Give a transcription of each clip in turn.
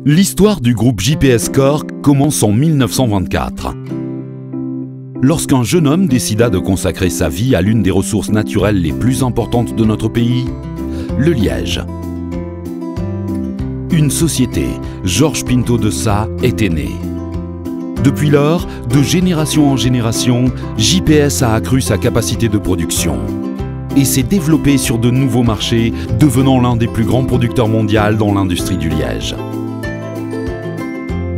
L'histoire du groupe JPS Cork commence en 1924. Lorsqu'un jeune homme décida de consacrer sa vie à l'une des ressources naturelles les plus importantes de notre pays, le liège. Une société, Georges Pinto de Sa, était née. Depuis lors, de génération en génération, JPS a accru sa capacité de production et s'est développé sur de nouveaux marchés, devenant l'un des plus grands producteurs mondiaux dans l'industrie du liège.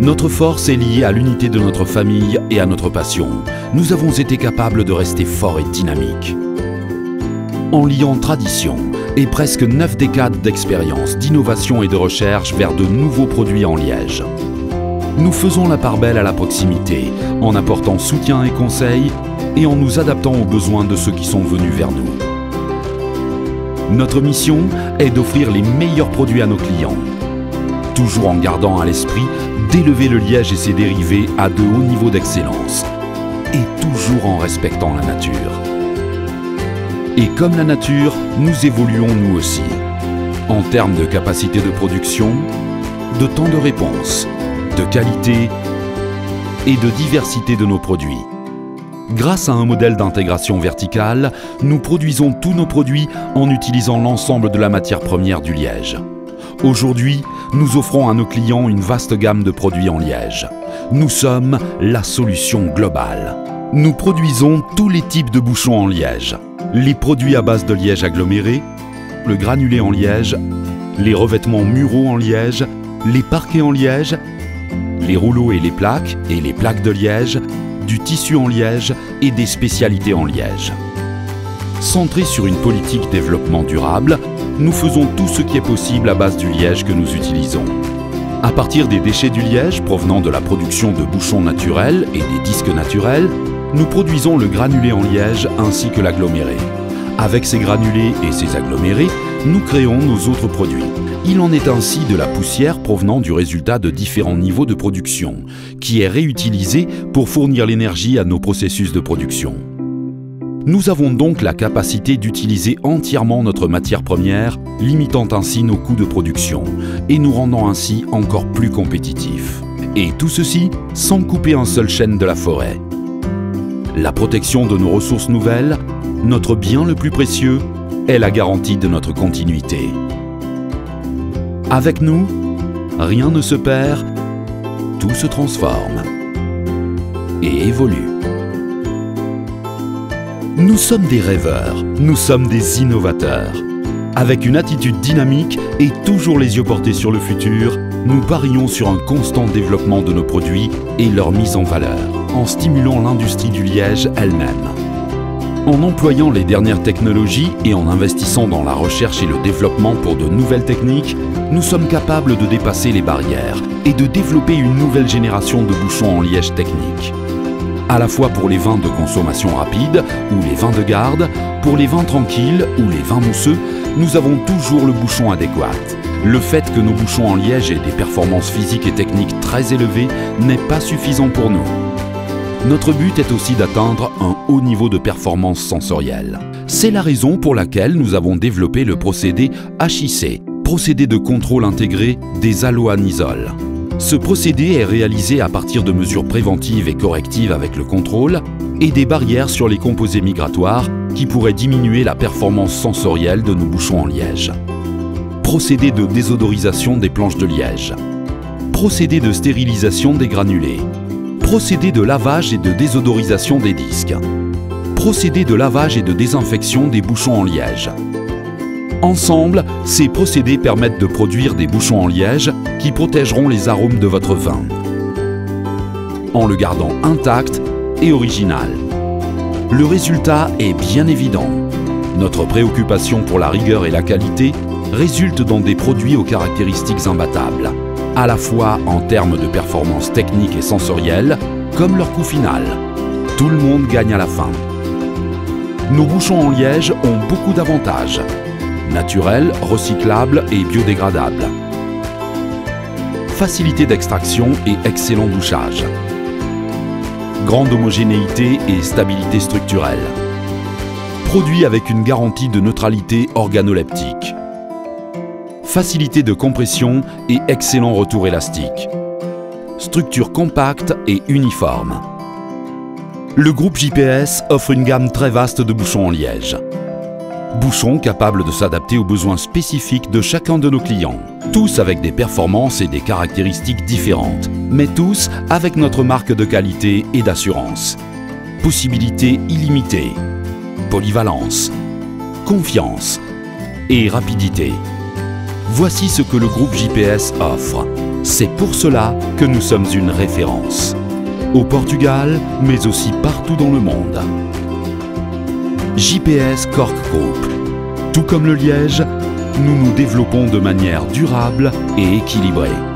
Notre force est liée à l'unité de notre famille et à notre passion. Nous avons été capables de rester forts et dynamiques. En liant tradition et presque 9 décades d'expérience, d'innovation et de recherche vers de nouveaux produits en liège. Nous faisons la part belle à la proximité, en apportant soutien et conseils et en nous adaptant aux besoins de ceux qui sont venus vers nous. Notre mission est d'offrir les meilleurs produits à nos clients, toujours en gardant à l'esprit d'élever le liège et ses dérivés à de hauts niveaux d'excellence, et toujours en respectant la nature. Et comme la nature, nous évoluons nous aussi, en termes de capacité de production, de temps de réponse, de qualité et de diversité de nos produits. Grâce à un modèle d'intégration verticale, nous produisons tous nos produits en utilisant l'ensemble de la matière première du liège. Aujourd'hui, nous offrons à nos clients une vaste gamme de produits en liège. Nous sommes la solution globale. Nous produisons tous les types de bouchons en liège. Les produits à base de liège aggloméré, le granulé en liège, les revêtements muraux en liège, les parquets en liège, les rouleaux et les plaques de liège, du tissu en liège et des spécialités en liège. Centrés sur une politique développement durable, nous faisons tout ce qui est possible à base du liège que nous utilisons. À partir des déchets du liège provenant de la production de bouchons naturels et des disques naturels, nous produisons le granulé en liège ainsi que l'aggloméré. Avec ces granulés et ces agglomérés, nous créons nos autres produits. Il en est ainsi de la poussière provenant du résultat de différents niveaux de production, qui est réutilisée pour fournir l'énergie à nos processus de production. Nous avons donc la capacité d'utiliser entièrement notre matière première, limitant ainsi nos coûts de production et nous rendant ainsi encore plus compétitifs. Et tout ceci sans couper un seul chêne de la forêt. La protection de nos ressources nouvelles, notre bien le plus précieux, est la garantie de notre continuité. Avec nous, rien ne se perd, tout se transforme et évolue. Nous sommes des rêveurs, nous sommes des innovateurs. Avec une attitude dynamique et toujours les yeux portés sur le futur, nous parions sur un constant développement de nos produits et leur mise en valeur, en stimulant l'industrie du liège elle-même. En employant les dernières technologies et en investissant dans la recherche et le développement pour de nouvelles techniques, nous sommes capables de dépasser les barrières et de développer une nouvelle génération de bouchons en liège technique. À la fois pour les vins de consommation rapide ou les vins de garde, pour les vins tranquilles ou les vins mousseux, nous avons toujours le bouchon adéquat. Le fait que nos bouchons en liège aient des performances physiques et techniques très élevées n'est pas suffisant pour nous. Notre but est aussi d'atteindre un haut niveau de performance sensorielle. C'est la raison pour laquelle nous avons développé le procédé HIC, procédé de contrôle intégré des aloanisols. Ce procédé est réalisé à partir de mesures préventives et correctives avec le contrôle et des barrières sur les composés migratoires qui pourraient diminuer la performance sensorielle de nos bouchons en liège. Procédé de désodorisation des planches de liège. Procédé de stérilisation des granulés. Procédé de lavage et de désodorisation des disques. Procédé de lavage et de désinfection des bouchons en liège. Ensemble, ces procédés permettent de produire des bouchons en liège qui protégeront les arômes de votre vin, en le gardant intact et original. Le résultat est bien évident. Notre préoccupation pour la rigueur et la qualité résulte dans des produits aux caractéristiques imbattables, à la fois en termes de performance technique et sensorielle, comme leur coût final. Tout le monde gagne à la fin. Nos bouchons en liège ont beaucoup d'avantages. Naturels, recyclables et biodégradables. Facilité d'extraction et excellent bouchage. Grande homogénéité et stabilité structurelle. Produit avec une garantie de neutralité organoleptique. facilité de compression et excellent retour élastique. Structure compacte et uniforme. Le groupe JPS offre une gamme très vaste de bouchons en liège. Bouchons capables de s'adapter aux besoins spécifiques de chacun de nos clients. Tous avec des performances et des caractéristiques différentes, mais tous avec notre marque de qualité et d'assurance. Possibilités illimitées, polyvalence, confiance et rapidité. Voici ce que le groupe JPS offre. C'est pour cela que nous sommes une référence. Au Portugal, mais aussi partout dans le monde. JPS Cork Group. Tout comme le liège, nous nous développons de manière durable et équilibrée.